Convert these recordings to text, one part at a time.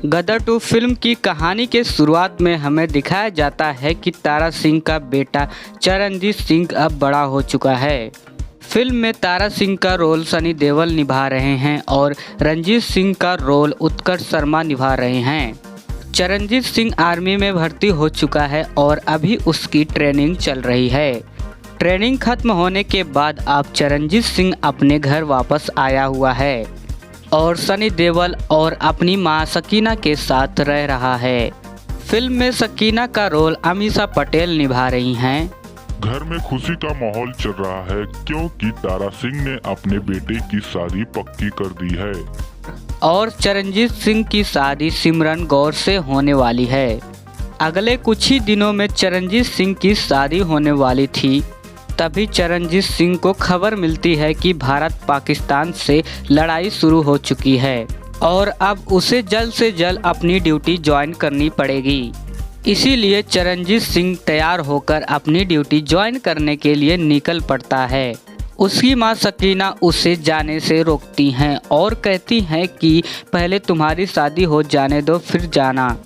गदर 2 film की कहानी के शुरुआत में हमें दिखाया जाता है कि तारा सिंह का बेटा चरणजीत सिंह अब बड़ा हो चुका है। फिल्म में तारा सिंह का रोल सनी देओल निभा रहे हैं और रंजीत सिंह का रोल उत्कर्ष शर्मा निभा रहे हैं। चरणजीत सिंह आर्मी में भर्ती हो चुका है और अभी उसकी ट्रेनिंग चल रही है। ट्रेनिंग खत्म होने के बाद अब चरणजीत सिंह अपने घर वापस आया हुआ है और सनी देओल और अपनी मां सकीना के साथ रह रहा है। फिल्म में सकीना का रोल अमीषा पटेल निभा रही हैं। घर में खुशी का माहौल चल रहा है क्योंकि तारा सिंह ने अपने बेटे की शादी पक्की कर दी है और चरणजीत सिंह की शादी सिमरन गौर से होने वाली है। अगले कुछ ही दिनों में चरणजीत सिंह की शादी होने वाली थी, तभी चरणजीत सिंह को खबर मिलती है कि भारत पाकिस्तान से लड़ाई शुरू हो चुकी है और अब उसे जल्द से जल्द अपनी ड्यूटी ज्वाइन करनी पड़ेगी। इसीलिए चरणजीत सिंह तैयार होकर अपनी ड्यूटी ज्वाइन करने के लिए निकल पड़ता है। उसकी मां सकीना उसे जाने से रोकती हैं और कहती हैं कि पहले तुम्हारी शादी हो जाने दो फिर जाना।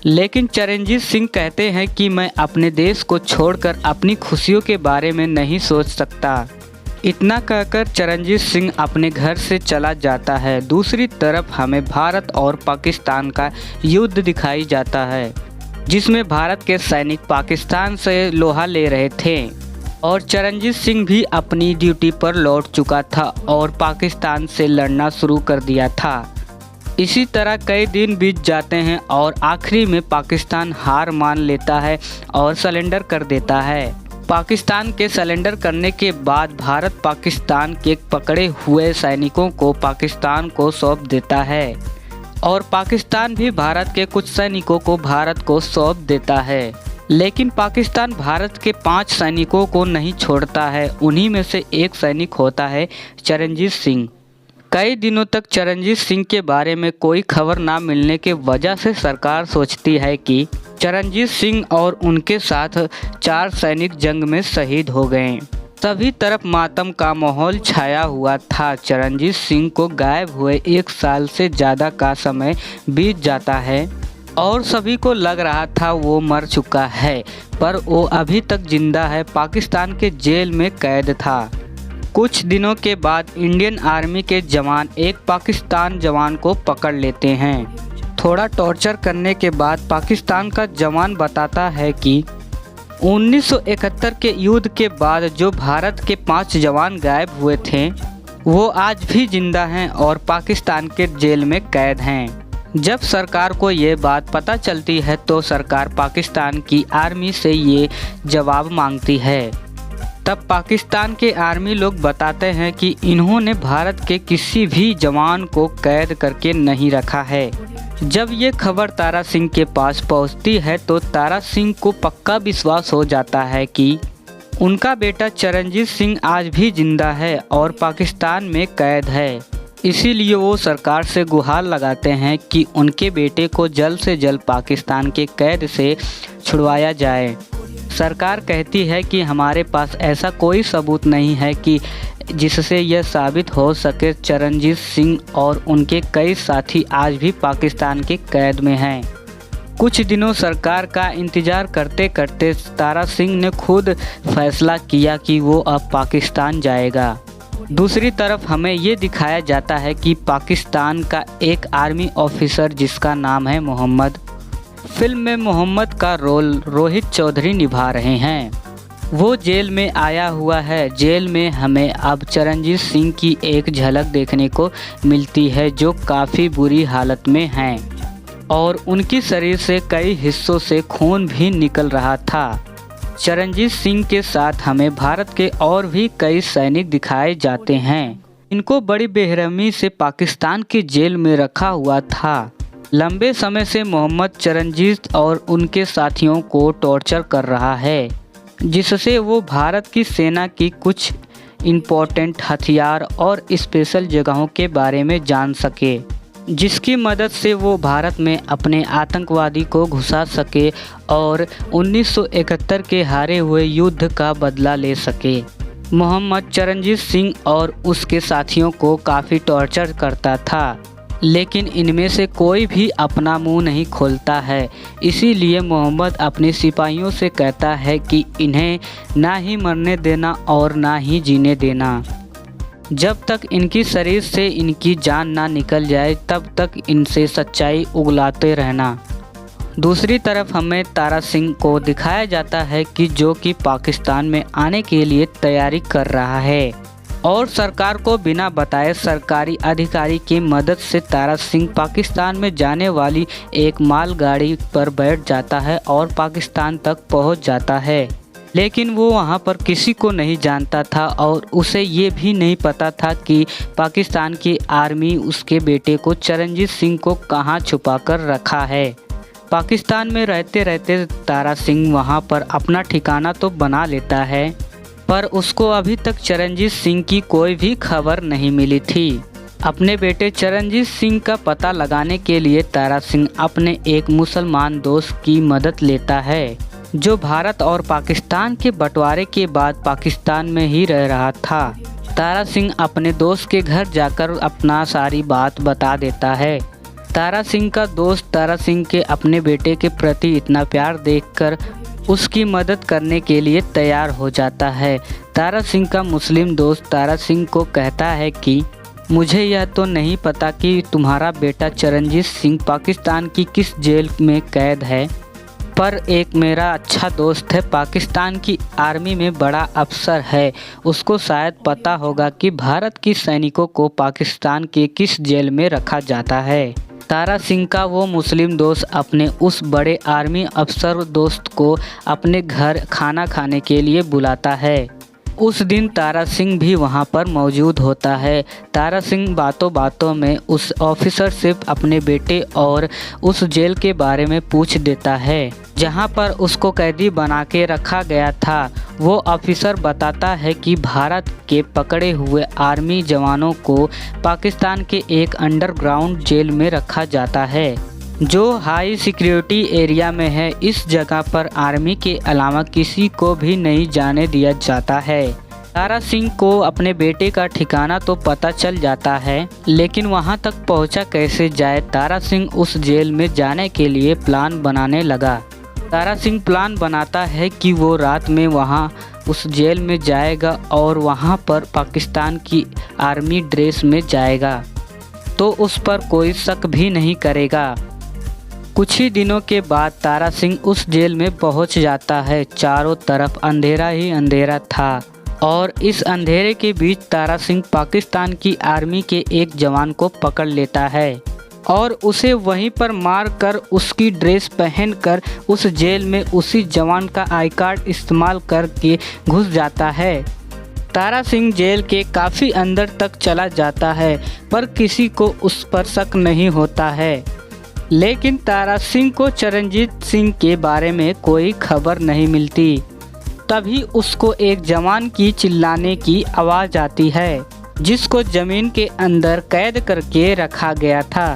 लेकिन चरणजीत सिंह कहते हैं कि मैं अपने देश को छोड़कर अपनी खुशियों के बारे में नहीं सोच सकता। इतना कहकर चरणजीत सिंह अपने घर से चला जाता है। दूसरी तरफ हमें भारत और पाकिस्तान का युद्ध दिखाई जाता है, जिसमें भारत के सैनिक पाकिस्तान से लोहा ले रहे थे और चरणजीत सिंह भी अपनी ड्यूटी पर लौट चुका था और पाकिस्तान से लड़ना शुरू कर दिया था। इसी तरह कई दिन बीत जाते हैं और आखिरी में पाकिस्तान हार मान लेता है और सरेंडर कर देता है। पाकिस्तान के सरेंडर करने के बाद भारत पाकिस्तान के पकड़े हुए सैनिकों को पाकिस्तान को सौंप देता है और पाकिस्तान भी भारत के कुछ सैनिकों को भारत को सौंप देता है। लेकिन पाकिस्तान भारत के 5 सैनिकों को नहीं छोड़ता है। उन्हीं में से एक सैनिक होता है चरणजीत सिंह। कई दिनों तक चरणजीत सिंह के बारे में कोई खबर ना मिलने के वजह से सरकार सोचती है कि चरणजीत सिंह और उनके साथ 4 सैनिक जंग में शहीद हो गए। सभी तरफ मातम का माहौल छाया हुआ था। चरणजीत सिंह को गायब हुए 1 साल से ज़्यादा का समय बीत जाता है और सभी को लग रहा था वो मर चुका है, पर वो अभी तक जिंदा है। पाकिस्तान के जेल में कैद था। कुछ दिनों के बाद इंडियन आर्मी के जवान एक पाकिस्तान जवान को पकड़ लेते हैं। थोड़ा टॉर्चर करने के बाद पाकिस्तान का जवान बताता है कि 1971 के युद्ध के बाद जो भारत के 5 जवान गायब हुए थे वो आज भी जिंदा हैं और पाकिस्तान के जेल में कैद हैं। जब सरकार को ये बात पता चलती है तो सरकार पाकिस्तान की आर्मी से ये जवाब मांगती है। तब पाकिस्तान के आर्मी लोग बताते हैं कि इन्होंने भारत के किसी भी जवान को कैद करके नहीं रखा है। जब ये खबर तारा सिंह के पास पहुंचती है तो तारा सिंह को पक्का विश्वास हो जाता है कि उनका बेटा चरणजीत सिंह आज भी जिंदा है और पाकिस्तान में कैद है। इसीलिए वो सरकार से गुहार लगाते हैं कि उनके बेटे को जल्द से जल्द पाकिस्तान के कैद से छुड़वाया जाए। सरकार कहती है कि हमारे पास ऐसा कोई सबूत नहीं है कि जिससे यह साबित हो सके चरणजीत सिंह और उनके कई साथी आज भी पाकिस्तान के कैद में हैं। कुछ दिनों सरकार का इंतज़ार करते करते तारा सिंह ने खुद फैसला किया कि वो अब पाकिस्तान जाएगा। दूसरी तरफ हमें ये दिखाया जाता है कि पाकिस्तान का एक आर्मी ऑफिसर जिसका नाम है मोहम्मद, फिल्म में मोहम्मद का रोल रोहित चौधरी निभा रहे हैं। वो जेल में आया हुआ है। जेल में हमें अब चरणजीत सिंह की एक झलक देखने को मिलती है जो काफ़ी बुरी हालत में हैं और उनकी शरीर से कई हिस्सों से खून भी निकल रहा था। चरणजीत सिंह के साथ हमें भारत के और भी कई सैनिक दिखाए जाते हैं। इनको बड़ी बेरहमी से पाकिस्तान के जेल में रखा हुआ था। लंबे समय से मोहम्मद चरणजीत और उनके साथियों को टॉर्चर कर रहा है, जिससे वो भारत की सेना की कुछ इम्पोर्टेंट हथियार और स्पेशल जगहों के बारे में जान सके, जिसकी मदद से वो भारत में अपने आतंकवादी को घुसा सके और 1971 के हारे हुए युद्ध का बदला ले सके। मोहम्मद चरणजीत सिंह और उसके साथियों को काफ़ी टॉर्चर करता था। लेकिन इनमें से कोई भी अपना मुंह नहीं खोलता है। इसीलिए मोहम्मद अपने सिपाहियों से कहता है कि इन्हें ना ही मरने देना और ना ही जीने देना। जब तक इनकी शरीर से इनकी जान ना निकल जाए तब तक इनसे सच्चाई उगलाते रहना। दूसरी तरफ हमें तारा सिंह को दिखाया जाता है कि जो कि पाकिस्तान में आने के लिए तैयारी कर रहा है और सरकार को बिना बताए सरकारी अधिकारी की मदद से तारा सिंह पाकिस्तान में जाने वाली एक मालगाड़ी पर बैठ जाता है और पाकिस्तान तक पहुंच जाता है। लेकिन वो वहां पर किसी को नहीं जानता था और उसे ये भी नहीं पता था कि पाकिस्तान की आर्मी उसके बेटे को चरणजीत सिंह को कहां छुपा कर रखा है। पाकिस्तान में रहते रहते तारा सिंह वहां पर अपना ठिकाना तो बना लेता है, पर उसको अभी तक चरणजीत सिंह की कोई भी खबर नहीं मिली थी। अपने बेटे चरणजीत सिंह का पता लगाने के लिए तारा सिंह अपने एक मुसलमान दोस्त की मदद लेता है जो भारत और पाकिस्तान के बंटवारे के बाद पाकिस्तान में ही रह रहा था। तारा सिंह अपने दोस्त के घर जाकर अपना सारी बात बता देता है। तारा सिंह का दोस्त तारा सिंह के अपने बेटे के प्रति इतना प्यार देखकर उसकी मदद करने के लिए तैयार हो जाता है। तारा सिंह का मुस्लिम दोस्त तारा सिंह को कहता है कि मुझे यह तो नहीं पता कि तुम्हारा बेटा चरणजीत सिंह पाकिस्तान की किस जेल में कैद है, पर एक मेरा अच्छा दोस्त है, पाकिस्तान की आर्मी में बड़ा अफसर है, उसको शायद पता होगा कि भारत की सैनिकों को पाकिस्तान के किस जेल में रखा जाता है। तारा सिंह का वो मुस्लिम दोस्त अपने उस बड़े आर्मी अफसर दोस्त को अपने घर खाना खाने के लिए बुलाता है। उस दिन तारा सिंह भी वहाँ पर मौजूद होता है। तारा सिंह बातों बातों में उस ऑफिसर से अपने बेटे और उस जेल के बारे में पूछ देता है जहाँ पर उसको कैदी बना के रखा गया था। वो ऑफिसर बताता है कि भारत के पकड़े हुए आर्मी जवानों को पाकिस्तान के एक अंडरग्राउंड जेल में रखा जाता है जो हाई सिक्योरिटी एरिया में है। इस जगह पर आर्मी के अलावा किसी को भी नहीं जाने दिया जाता है। तारा सिंह को अपने बेटे का ठिकाना तो पता चल जाता है, लेकिन वहां तक पहुंचा कैसे जाए। तारा सिंह उस जेल में जाने के लिए प्लान बनाने लगा। तारा सिंह प्लान बनाता है कि वो रात में वहां उस जेल में जाएगा और वहां पर पाकिस्तान की आर्मी ड्रेस में जाएगा तो उस पर कोई शक भी नहीं करेगा। कुछ ही दिनों के बाद तारा सिंह उस जेल में पहुंच जाता है। चारों तरफ अंधेरा ही अंधेरा था और इस अंधेरे के बीच तारा सिंह पाकिस्तान की आर्मी के एक जवान को पकड़ लेता है और उसे वहीं पर मार कर उसकी ड्रेस पहनकर उस जेल में उसी जवान का आई कार्ड इस्तेमाल करके घुस जाता है। तारा सिंह जेल के काफ़ी अंदर तक चला जाता है पर किसी को उस पर शक नहीं होता है। लेकिन तारा सिंह को चरणजीत सिंह के बारे में कोई खबर नहीं मिलती। तभी उसको एक जवान की चिल्लाने की आवाज़ आती है जिसको ज़मीन के अंदर कैद करके रखा गया था।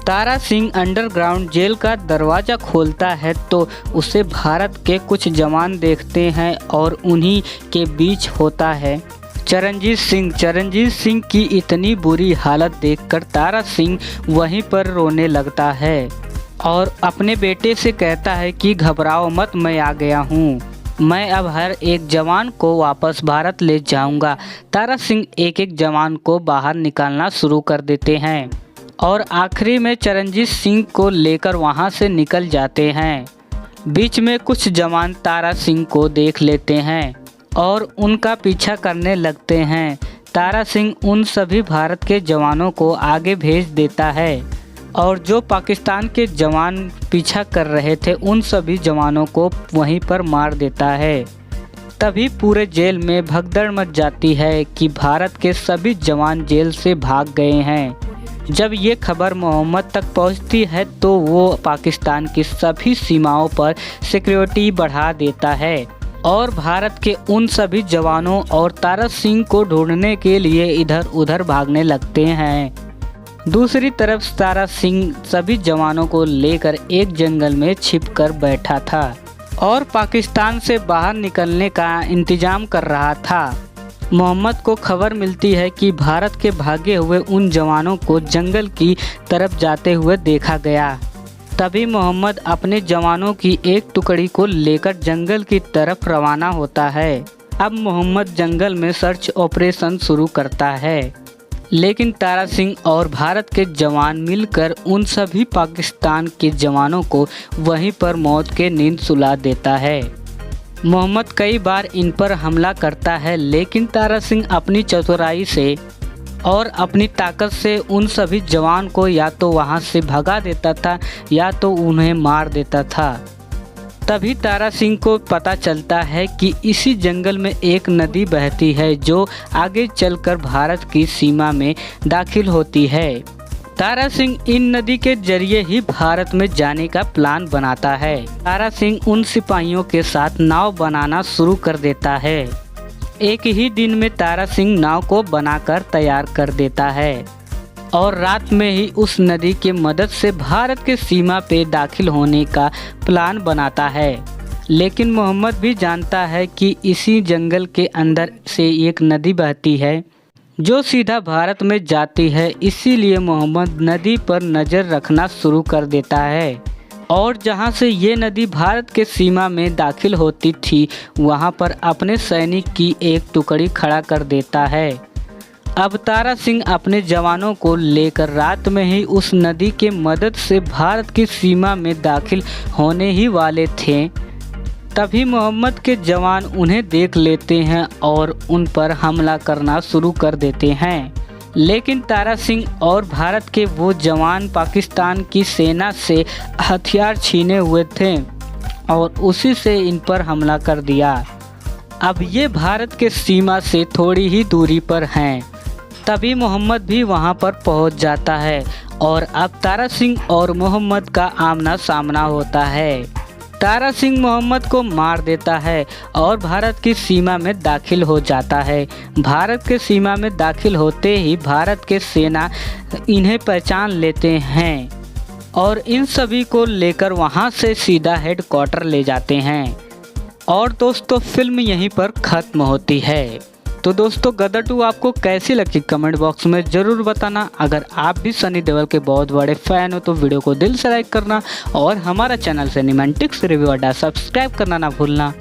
तारा सिंह अंडरग्राउंड जेल का दरवाज़ा खोलता है तो उसे भारत के कुछ जवान देखते हैं और उन्हीं के बीच होता है चरणजीत सिंह। चरणजीत सिंह की इतनी बुरी हालत देखकर तारा सिंह वहीं पर रोने लगता है और अपने बेटे से कहता है कि घबराओ मत, मैं आ गया हूँ, मैं अब हर एक जवान को वापस भारत ले जाऊंगा। तारा सिंह एक एक जवान को बाहर निकालना शुरू कर देते हैं और आखिरी में चरणजीत सिंह को लेकर वहां से निकल जाते हैं। बीच में कुछ जवान तारा सिंह को देख लेते हैं और उनका पीछा करने लगते हैं। तारा सिंह उन सभी भारत के जवानों को आगे भेज देता है और जो पाकिस्तान के जवान पीछा कर रहे थे उन सभी जवानों को वहीं पर मार देता है। तभी पूरे जेल में भगदड़ मच जाती है कि भारत के सभी जवान जेल से भाग गए हैं। जब ये खबर मोहम्मद तक पहुंचती है तो वो पाकिस्तान की सभी सीमाओं पर सिक्योरिटी बढ़ा देता है और भारत के उन सभी जवानों और तारा सिंह को ढूंढने के लिए इधर उधर भागने लगते हैं। दूसरी तरफ तारा सिंह सभी जवानों को लेकर एक जंगल में छिपकर बैठा था और पाकिस्तान से बाहर निकलने का इंतजाम कर रहा था। मोहम्मद को खबर मिलती है कि भारत के भागे हुए उन जवानों को जंगल की तरफ जाते हुए देखा गया। तभी मोहम्मद अपने जवानों की एक टुकड़ी को लेकर जंगल की तरफ रवाना होता है। अब मोहम्मद जंगल में सर्च ऑपरेशन शुरू करता है, लेकिन तारा सिंह और भारत के जवान मिलकर उन सभी पाकिस्तान के जवानों को वहीं पर मौत के नींद सुला देता है। मोहम्मद कई बार इन पर हमला करता है, लेकिन तारा सिंह अपनी चतुराई से और अपनी ताकत से उन सभी जवान को या तो वहां से भगा देता था या तो उन्हें मार देता था। तभी तारा सिंह को पता चलता है कि इसी जंगल में एक नदी बहती है जो आगे चलकर भारत की सीमा में दाखिल होती है। तारा सिंह इन नदी के जरिए ही भारत में जाने का प्लान बनाता है। तारा सिंह उन सिपाहियों के साथ नाव बनाना शुरू कर देता है। एक ही दिन में तारा सिंह नाव को बनाकर तैयार कर देता है और रात में ही उस नदी के मदद से भारत के सीमा पे दाखिल होने का प्लान बनाता है। लेकिन मोहम्मद भी जानता है कि इसी जंगल के अंदर से एक नदी बहती है जो सीधा भारत में जाती है। इसीलिए मोहम्मद नदी पर नज़र रखना शुरू कर देता है और जहां से ये नदी भारत के सीमा में दाखिल होती थी वहां पर अपने सैनिक की एक टुकड़ी खड़ा कर देता है। अब तारा सिंह अपने जवानों को लेकर रात में ही उस नदी के मदद से भारत की सीमा में दाखिल होने ही वाले थे। तभी मोहम्मद के जवान उन्हें देख लेते हैं और उन पर हमला करना शुरू कर देते हैं। लेकिन तारा सिंह और भारत के वो जवान पाकिस्तान की सेना से हथियार छीने हुए थे और उसी से इन पर हमला कर दिया। अब ये भारत के सीमा से थोड़ी ही दूरी पर हैं। तभी मोहम्मद भी वहां पर पहुंच जाता है और अब तारा सिंह और मोहम्मद का आमना सामना होता है। तारा सिंह मोहम्मद को मार देता है और भारत की सीमा में दाखिल हो जाता है। भारत के सीमा में दाखिल होते ही भारत के सेना इन्हें पहचान लेते हैं और इन सभी को लेकर वहां से सीधा हेडक्वार्टर ले जाते हैं। और दोस्तों फिल्म यहीं पर ख़त्म होती है। तो दोस्तों गदर 2 आपको कैसी लगी कमेंट बॉक्स में ज़रूर बताना। अगर आप भी सनी देओल के बहुत बड़े फ़ैन हो तो वीडियो को दिल से लाइक करना और हमारा चैनल सिनेमैटिक्स रिव्यू अड्डा सब्सक्राइब करना ना भूलना।